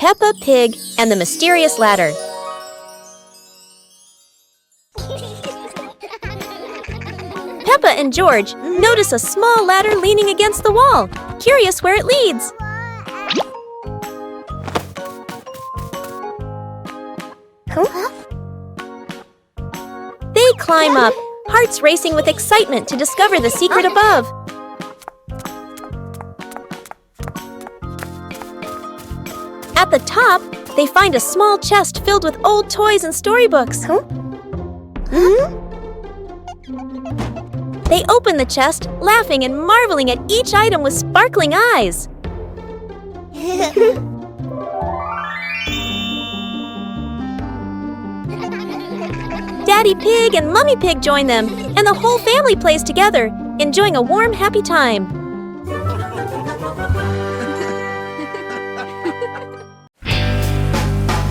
Peppa Pig and the Mysterious Ladder. Peppa and George notice a small ladder leaning against the wall, curious where it leads. They climb up, hearts racing with excitement to discover the secret above. At the top, they find a small chest filled with old toys and storybooks. They open the chest, laughing and marveling at each item with sparkling eyes. Daddy Pig and Mummy Pig join them, and the whole family plays together, enjoying a warm, happy time.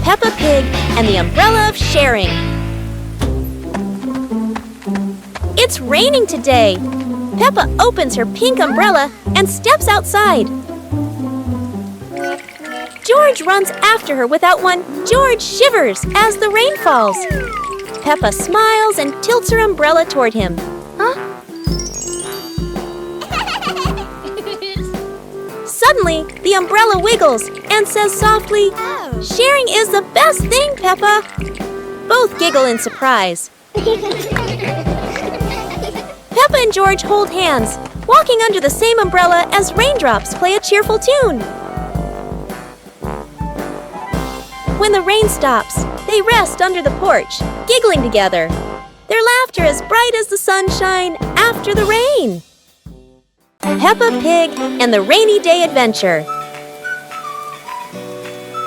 Peppa Pig and the Umbrella of Sharing. It's raining today. Peppa opens her pink umbrella and steps outside. George runs after her without one. George shivers as the rain falls. Peppa smiles and tilts her umbrella toward him. Suddenly, the umbrella wiggles and says softly, "Sharing is the best thing, Peppa." Both giggle in surprise. Peppa and George hold hands, walking under the same umbrella as raindrops play a cheerful tune. When the rain stops, they rest under the porch, giggling together. Their laughter as bright as the sunshine after the rain. Peppa Pig and the Rainy Day Adventure.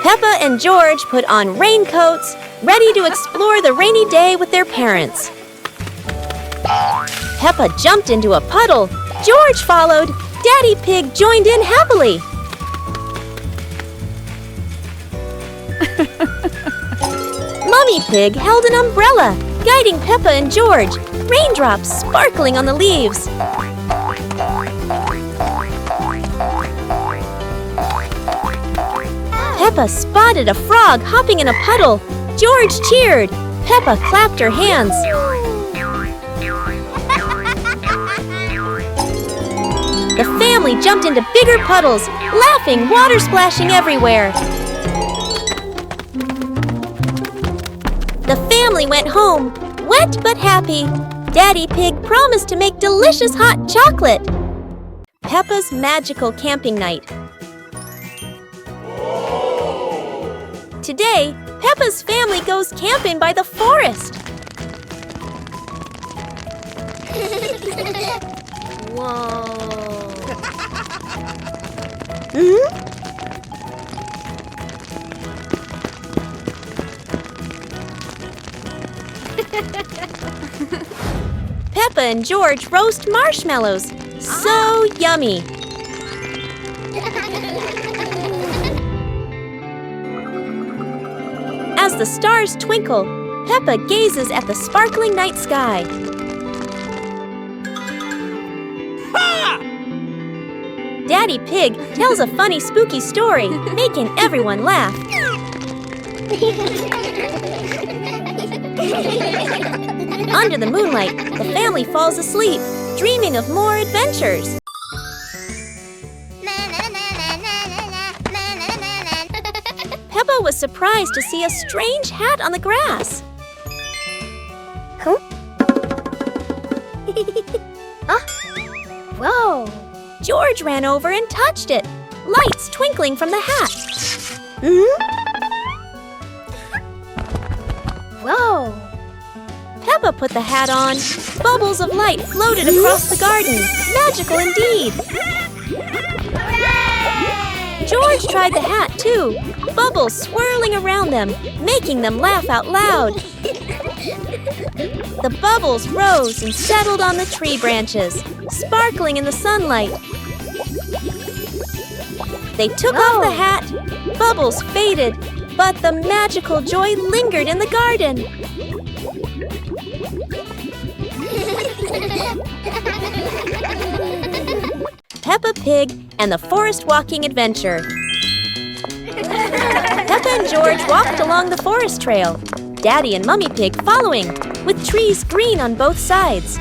Peppa and George put on raincoats, ready to explore the rainy day with their parents. Peppa jumped into a puddle. George followed. Daddy Pig joined in happily. Mummy Pig held an umbrella, guiding Peppa and George, raindrops sparkling on the leaves. Peppa spotted a frog hopping in a puddle. George cheered. Peppa clapped her hands. The family jumped into bigger puddles, laughing, water splashing everywhere. The family went home, wet but happy. Daddy Pig promised to make delicious hot chocolate. Peppa's magical camping night. Today, Peppa's family goes camping by the forest. Whoa. Peppa and George roast marshmallows. So yummy. As the stars twinkle, Peppa gazes at the sparkling night sky. Daddy Pig tells a funny, spooky story, making everyone laugh. Under the moonlight, the family falls asleep, dreaming of more adventures. Peppa was surprised to see a strange hat on the grass. Whoa! George ran over and touched it, lights twinkling from the hat. Whoa! Peppa put the hat on. Bubbles of light floated across the garden. Magical indeed. George tried the hat too, bubbles swirling around them, making them laugh out loud. The bubbles rose and settled on the tree branches, sparkling in the sunlight. They took off the hat, bubbles faded, but the magical joy lingered in the garden. Peppa Pig and the Forest Walking Adventure. and George walked along the forest trail, Daddy and Mummy Pig following, with trees green on both sides.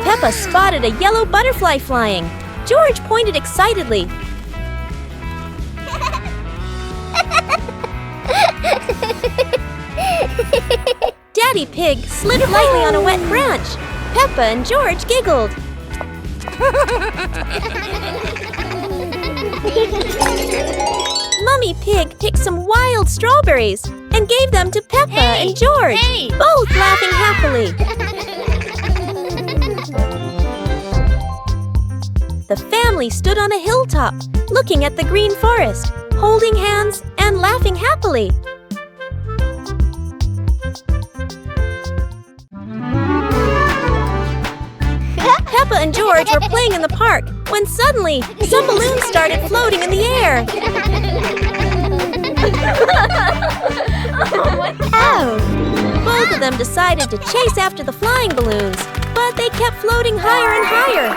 Peppa spotted a yellow butterfly flying. George pointed excitedly. Daddy Pig slid lightly on a wet branch. Peppa and George giggled. Mummy Pig picked some wild strawberries and gave them to Peppa and George, both laughing happily. The family stood on a hilltop, looking at the green forest, holding hands and laughing happily. Peppa and George were playing in the park when suddenly some balloons started floating in the air. Both of them decided to chase after the flying balloons, but they kept floating higher and higher.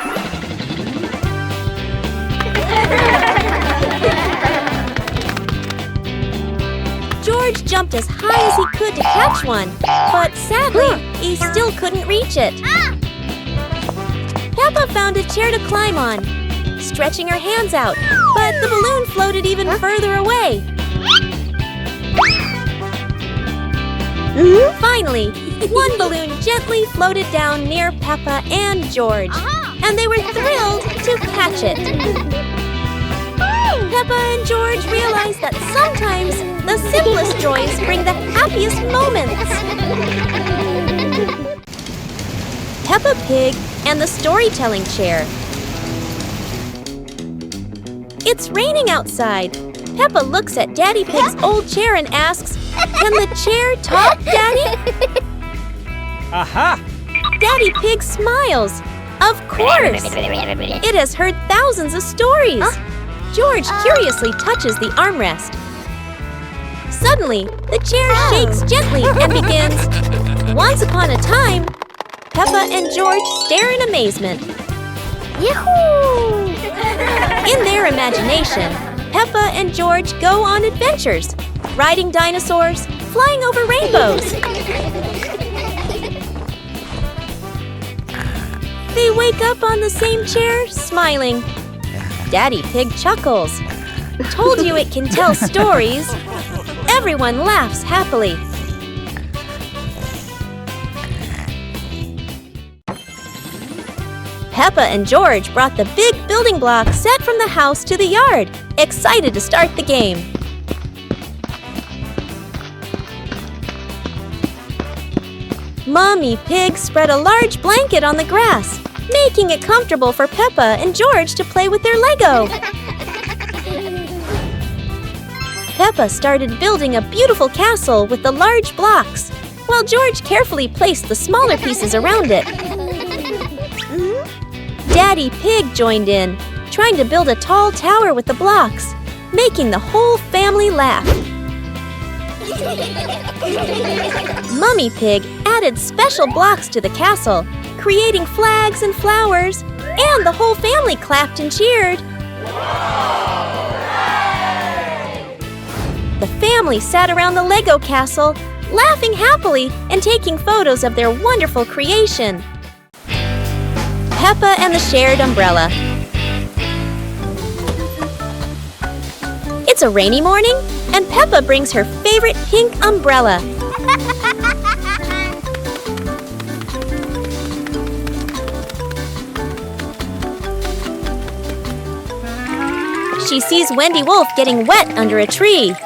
George jumped as high as he could to catch one, but sadly, he still couldn't reach it. Peppa found a chair to climb on, stretching her hands out, but the balloon floated even further away. Finally, one balloon gently floated down near Peppa and George, and they were thrilled to catch it. Peppa and George realized that sometimes the simplest joys bring the happiest moments. Peppa Pig and the storytelling chair. It's raining outside. Peppa looks at Daddy Pig's old chair and asks, "Can the chair talk, Daddy?" Aha! Daddy Pig smiles. Of course! It has heard thousands of stories. George curiously touches the armrest. Suddenly, the chair shakes gently and begins, "Once upon a time." Peppa and George stare in amazement. Yahoo! In their imagination, Peppa and George go on adventures, riding dinosaurs, flying over rainbows. They wake up on the same chair, smiling. Daddy Pig chuckles. Told you it can tell stories. Everyone laughs happily. Peppa and George brought the big building block set from the house to the yard, excited to start the game. Mummy Pig spread a large blanket on the grass, making it comfortable for Peppa and George to play with their Lego. Peppa started building a beautiful castle with the large blocks, while George carefully placed the smaller pieces around it. Daddy Pig joined in, trying to build a tall tower with the blocks, making the whole family laugh. Mummy Pig added special blocks to the castle, creating flags and flowers, and the whole family clapped and cheered. The family sat around the Lego castle, laughing happily and taking photos of their wonderful creation. Peppa and the shared umbrella. It's a rainy morning, and Peppa brings her favorite pink umbrella. She sees Wendy Wolf getting wet under a tree.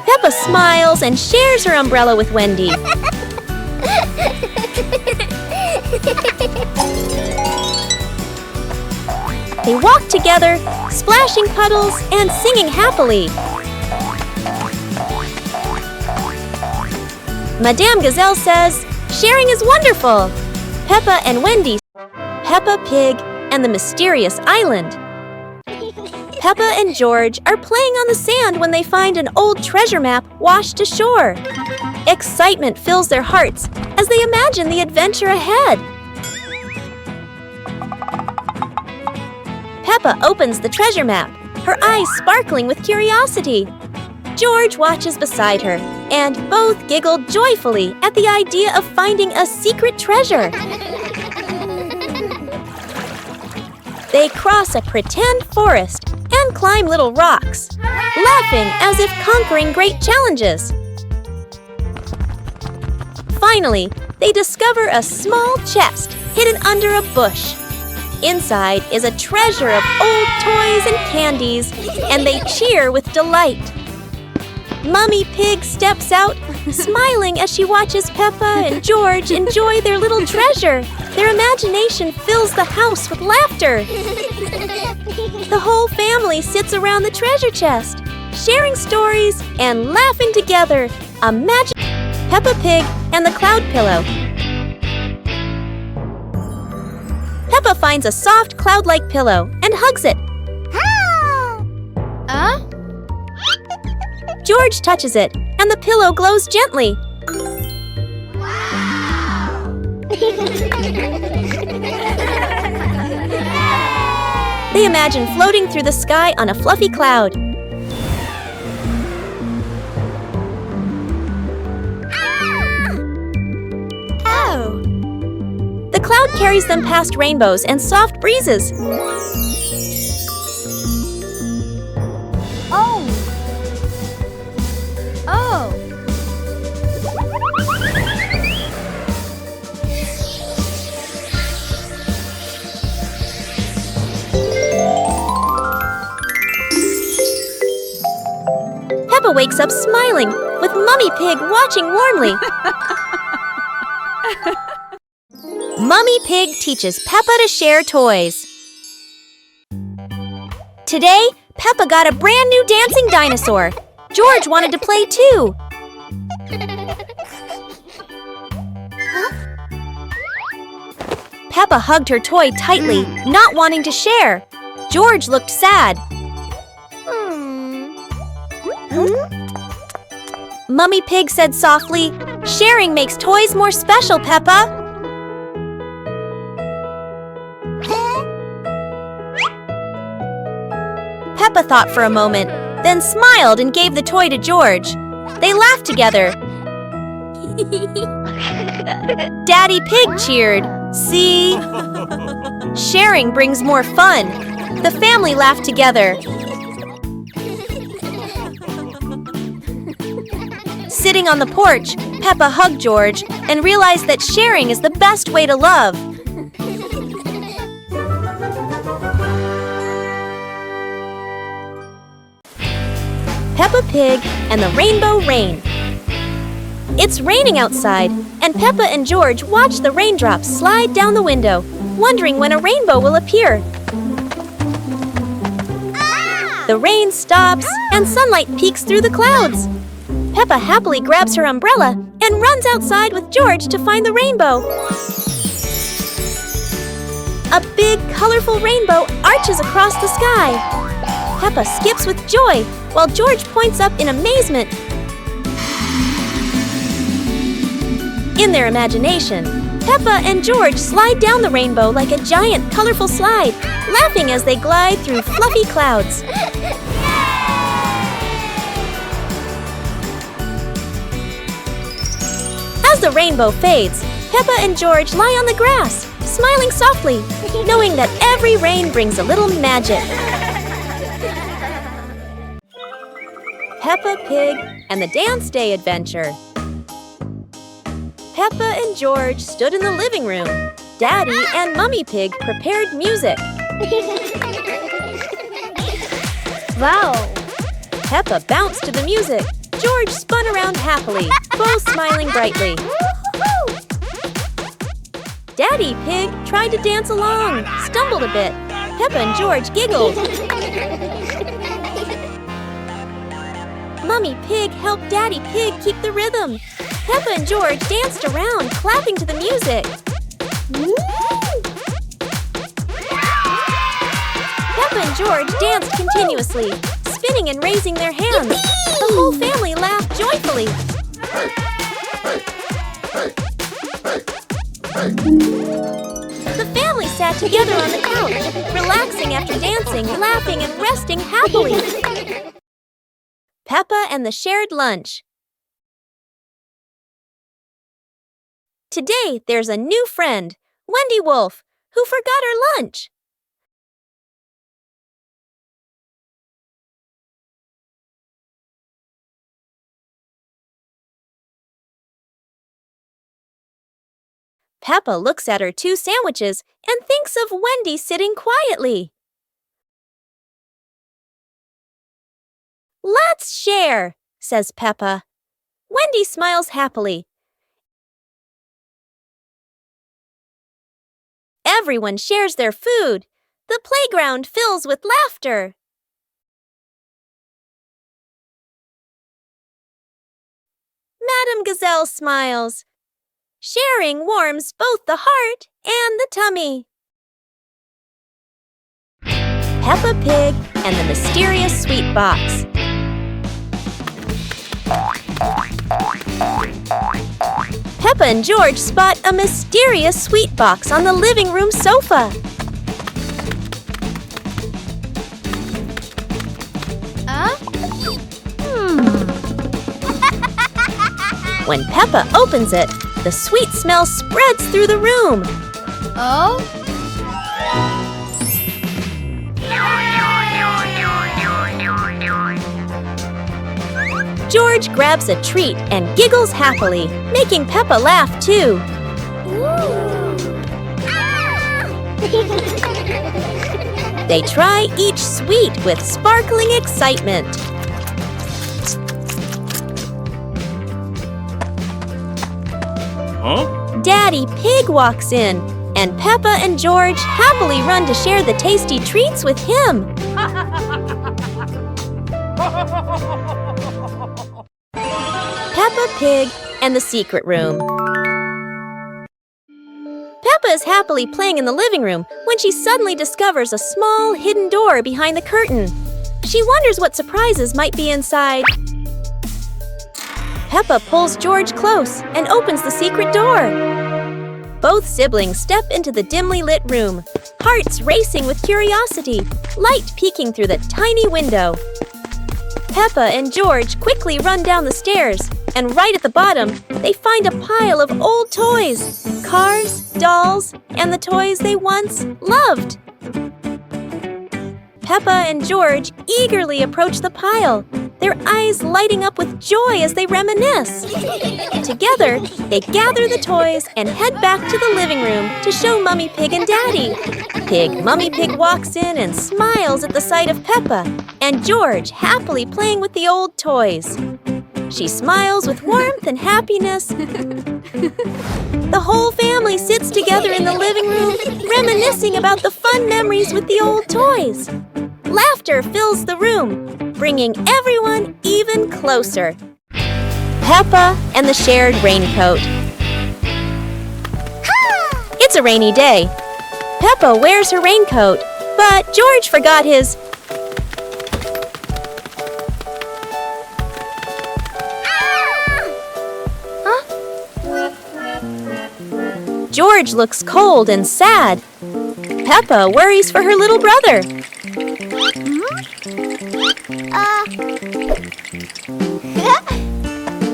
Peppa smiles and shares her umbrella with Wendy. They walk together, splashing puddles and singing happily. Madame Gazelle says, "Sharing is wonderful." Peppa and Wendy. Peppa Pig and the Mysterious Island. Peppa and George are playing on the sand when they find an old treasure map washed ashore. Excitement fills their hearts as they imagine the adventure ahead. Peppa opens the treasure map, her eyes sparkling with curiosity. George watches beside her, and both giggle joyfully at the idea of finding a secret treasure. They cross a pretend forest and climb little rocks, laughing as if conquering great challenges. Finally, they discover a small chest hidden under a bush. Inside is a treasure of old toys and candies, and they cheer with delight. Mummy Pig steps out, smiling as she watches Peppa and George enjoy their little treasure. Their imagination fills the house with laughter. The whole family sits around the treasure chest, sharing stories and laughing together. A magic Peppa Pig and the Cloud Pillow. Peppa finds a soft cloud-like pillow and hugs it. George touches it, and the pillow glows gently. They imagine floating through the sky on a fluffy cloud. The cloud carries them past rainbows and soft breezes. Peppa wakes up smiling, with Mummy Pig watching warmly. Mummy Pig teaches Peppa to share toys. Today, Peppa got a brand new dancing dinosaur. George wanted to play too. Peppa hugged her toy tightly, not wanting to share. George looked sad. Mummy Pig said softly, "Sharing makes toys more special, Peppa." Peppa thought for a moment, then smiled and gave the toy to George. They laughed together. Daddy Pig cheered. See? Sharing brings more fun. The family laughed together. Sitting on the porch, Peppa hugged George and realized that sharing is the best way to love. Peppa Pig and the Rainbow Rain. It's raining outside, and Peppa and George watch the raindrops slide down the window, wondering when a rainbow will appear. The rain stops, and sunlight peeks through the clouds. Peppa happily grabs her umbrella and runs outside with George to find the rainbow. A big, colorful rainbow arches across the sky. Peppa skips with joy, while George points up in amazement. In their imagination, Peppa and George slide down the rainbow like a giant, colorful slide, laughing as they glide through fluffy clouds. As the rainbow fades, Peppa and George lie on the grass, smiling softly, knowing that every rain brings a little magic. Peppa Pig and the Dance Day Adventure. Peppa and George stood in the living room. Daddy and Mummy Pig prepared music. Wow! Peppa bounced to the music. George spun around happily, both smiling brightly. Daddy Pig tried to dance along, stumbled a bit. Peppa and George giggled. Mummy Pig helped Daddy Pig keep the rhythm. Peppa and George danced around, clapping to the music. Peppa and George danced continuously, spinning and raising their hands. The whole family laughed joyfully. The family sat together on the couch, relaxing after dancing, laughing, and resting happily. Peppa and the shared lunch. Today, there's a new friend, Wendy Wolf, who forgot her lunch. Peppa looks at her 2 sandwiches and thinks of Wendy sitting quietly. "Let's share," says Peppa. Wendy smiles happily. Everyone shares their food. The playground fills with laughter. Madame Gazelle smiles. Sharing warms both the heart and the tummy. Peppa Pig and the Mysterious Sweet Box. Peppa and George spot a mysterious sweet box on the living room sofa. When Peppa opens it, the sweet smell spreads through the room. Oh? George grabs a treat and giggles happily, making Peppa laugh too. They try each sweet with sparkling excitement. Huh? Daddy Pig walks in, and Peppa and George happily run to share the tasty treats with him. Peppa Pig and the Secret Room. Peppa is happily playing in the living room when she suddenly discovers a small hidden door behind the curtain. She wonders what surprises might be inside. Peppa pulls George close and opens the secret door. Both siblings step into the dimly lit room, hearts racing with curiosity, light peeking through the tiny window. Peppa and George quickly run down the stairs, and right at the bottom, they find a pile of old toys, cars, dolls, and the toys they once loved. Peppa and George eagerly approach the pile, their eyes lighting up with joy as they reminisce. Together, they gather the toys and head back to the living room to show Mummy Pig and Daddy. Mummy Pig walks in and smiles at the sight of Peppa, and George happily playing with the old toys. She smiles with warmth and happiness. The whole family sits together in the living room, reminiscing about the fun memories with the old toys. Laughter fills the room, bringing everyone even closer. Peppa and the shared raincoat. It's a rainy day. Peppa wears her raincoat, but George forgot his. George looks cold and sad. Peppa worries for her little brother.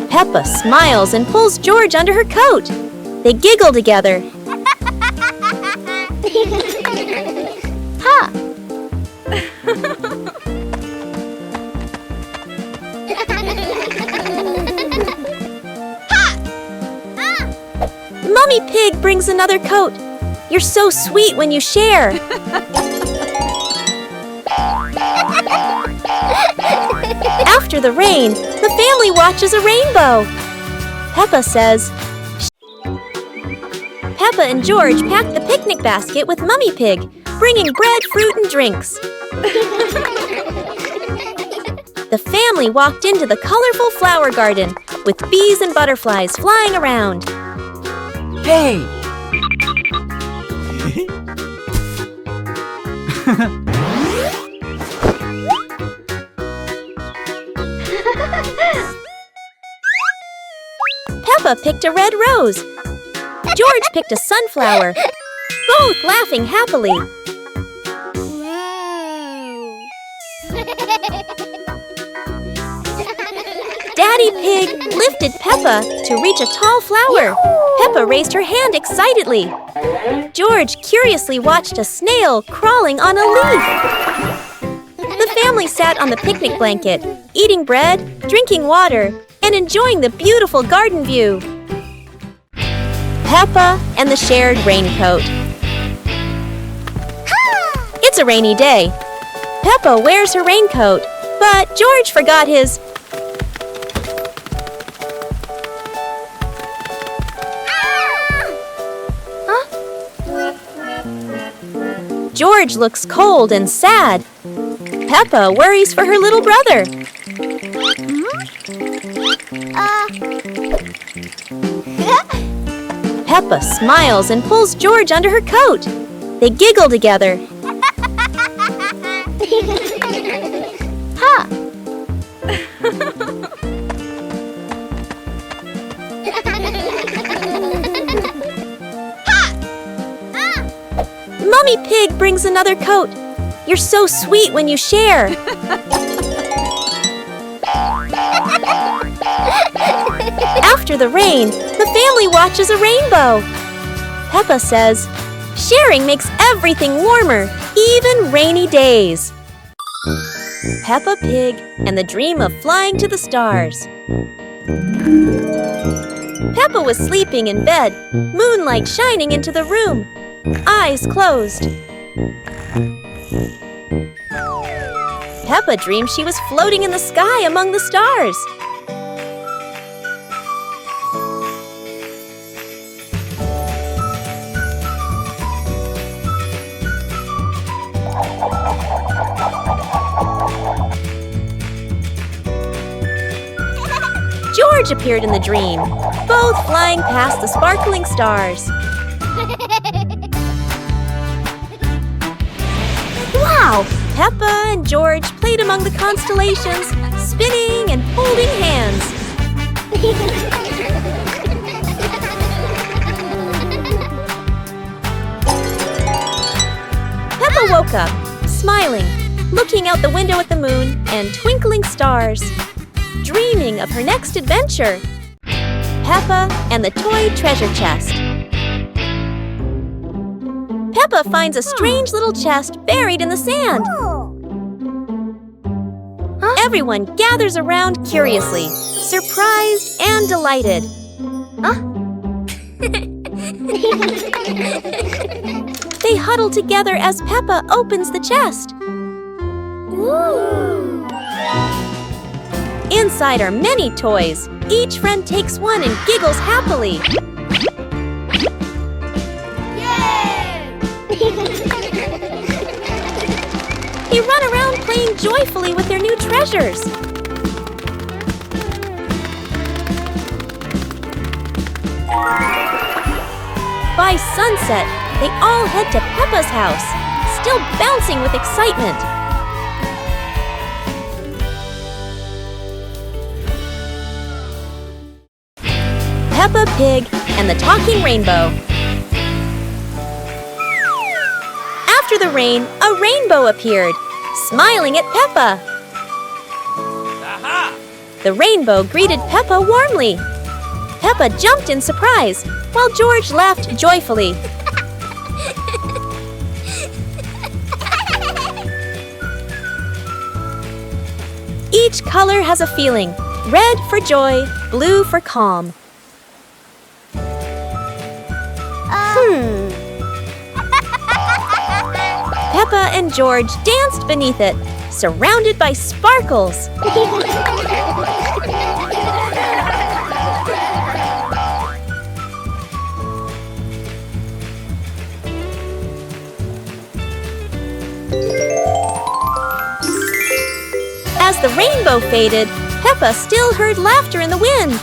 Peppa smiles and pulls George under her coat. They giggle together. Ha! Mummy Pig brings another coat. You're so sweet when you share. After the rain, the family watches a rainbow. Peppa says, Peppa and George pack the picnic basket with Mummy Pig, bringing bread, fruit, and drinks. The family walked into the colorful flower garden with bees and butterflies flying around. Hey! Peppa picked a red rose. George picked a sunflower, both laughing happily. Daddy Pig lifted Peppa to reach a tall flower. Peppa raised her hand excitedly. George curiously watched a snail crawling on a leaf. The family sat on the picnic blanket, eating bread, drinking water, and enjoying the beautiful garden view. Peppa and the shared raincoat. It's a rainy day. Peppa wears her raincoat, but George forgot his. George looks cold and sad. Peppa worries for her little brother. Peppa smiles and pulls George under her coat. They giggle together. Ha! Mummy Pig brings another coat. You're so sweet when you share. After the rain, the family watches a rainbow. Peppa says, sharing makes everything warmer, even rainy days. Peppa Pig and the dream of flying to the stars. Peppa was sleeping in bed, moonlight shining into the room, eyes closed. Peppa dreamed she was floating in the sky among the stars. George appeared in the dream, both flying past the sparkling stars. Wow! Peppa and George played among the constellations, spinning and holding hands. Peppa woke up, smiling, looking out the window at the moon and twinkling stars, dreaming of her next adventure. Peppa and the toy treasure chest. Peppa finds a strange little chest buried in the sand. Everyone gathers around curiously, surprised and delighted. They huddle together as Peppa opens the chest. Inside are many toys. Each friend takes one and giggles happily. They run around playing joyfully with their new treasures. By sunset, they all head to Peppa's house, still bouncing with excitement. Peppa Pig and the Talking Rainbow. After the rain, a rainbow appeared, smiling at Peppa. Aha! The rainbow greeted Peppa warmly. Peppa jumped in surprise, while George laughed joyfully. Each color has a feeling. Red for joy, blue for calm. Peppa and George danced beneath it, surrounded by sparkles. As the rainbow faded, Peppa still heard laughter in the wind.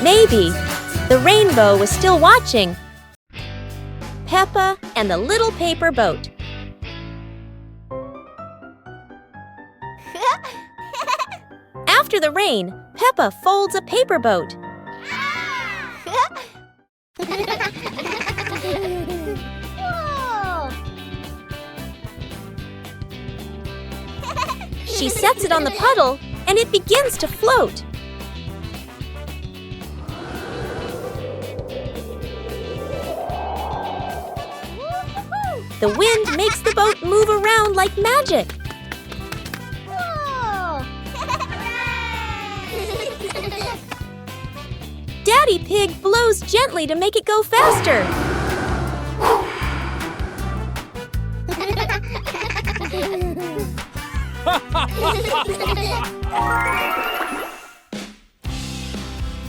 Maybe the rainbow was still watching. Peppa and the Little Paper Boat. After the rain, Peppa folds a paper boat. Whoa! She sets it on the puddle, and it begins to float. The wind makes the boat move around like magic. Whoa! Daddy Pig blows gently to make it go faster.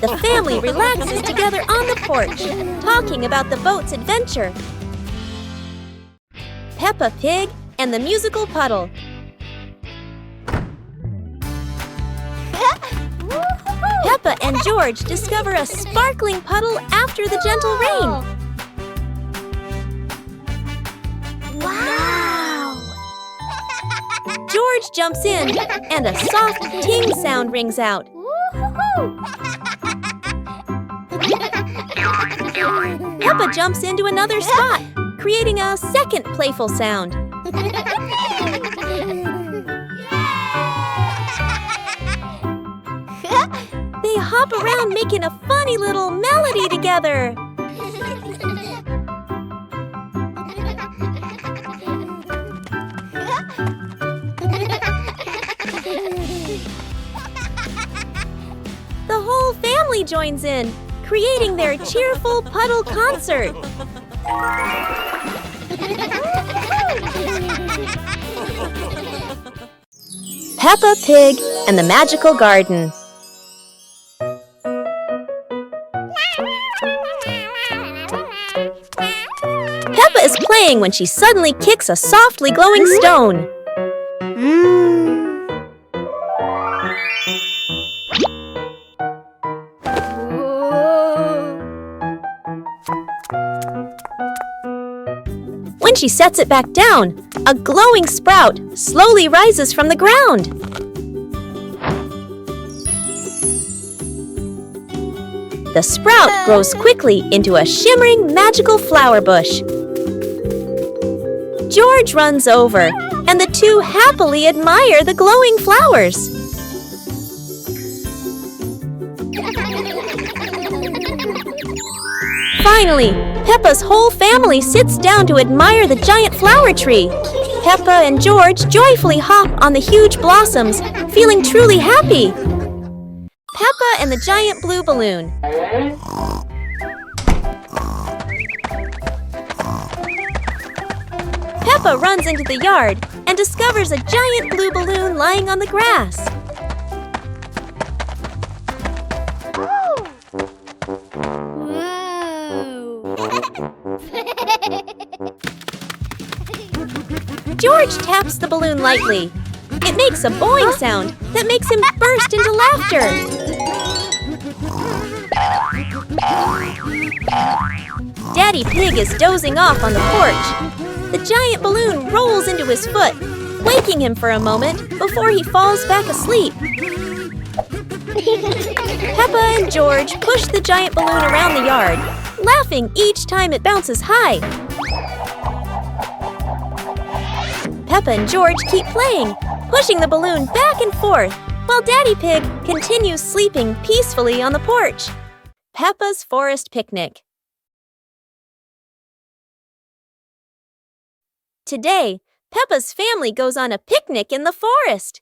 The family relaxes together on the porch, talking about the boat's adventure. Peppa Pig and the musical puddle. Peppa and George discover a sparkling puddle after the gentle rain. Wow! George jumps in, and a soft ting sound rings out. Peppa jumps into another spot, creating a second playful sound. They hop around making a funny little melody together. The whole family joins in, creating their cheerful puddle concert. Peppa Pig and the Magical Garden. Peppa is playing when she suddenly kicks a softly glowing stone. When she sets it back down, a glowing sprout slowly rises from the ground. The sprout grows quickly into a shimmering magical flower bush. George runs over, and the two happily admire the glowing flowers. Finally, Peppa's whole family sits down to admire the giant flower tree. Peppa and George joyfully hop on the huge blossoms, feeling truly happy. Peppa and the giant blue balloon. Peppa runs into the yard and discovers a giant blue balloon lying on the grass. George taps the balloon lightly. It makes a boing sound that makes him burst into laughter. Daddy Pig is dozing off on the porch. The giant balloon rolls into his foot, waking him for a moment before he falls back asleep. Peppa and George push the giant balloon around the yard, laughing each time it bounces high. Peppa and George keep playing, pushing the balloon back and forth, while Daddy Pig continues sleeping peacefully on the porch. Peppa's Forest Picnic. Today, Peppa's family goes on a picnic in the forest.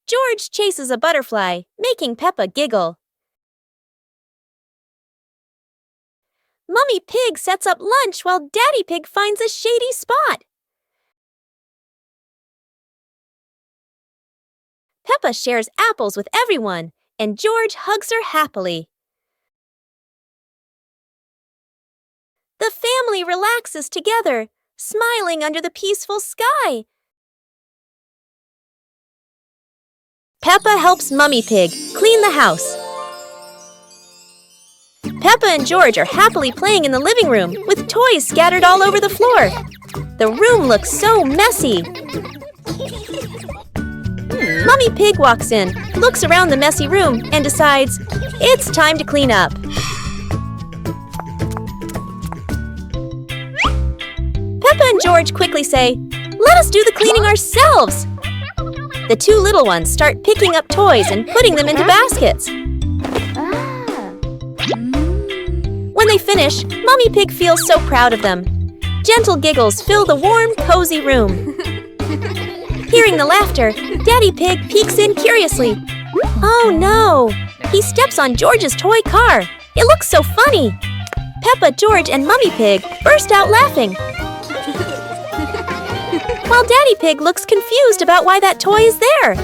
George chases a butterfly, making Peppa giggle. Mummy Pig sets up lunch while Daddy Pig finds a shady spot. Peppa shares apples with everyone, and George hugs her happily. The family relaxes together, smiling under the peaceful sky. Peppa helps Mummy Pig clean the house. Peppa and George are happily playing in the living room with toys scattered all over the floor. The room looks so messy. Mummy Pig walks in, looks around the messy room, and decides it's time to clean up. Peppa and George quickly say, "Let us do the cleaning ourselves." The two little ones start picking up toys and putting them into baskets. When they finish, Mummy Pig feels so proud of them. Gentle giggles fill the warm, cozy room. Hearing the laughter, Daddy Pig peeks in curiously. Oh no! He steps on George's toy car. It looks so funny. Peppa, George, and Mummy Pig burst out laughing. While Daddy Pig looks confused about why that toy is there.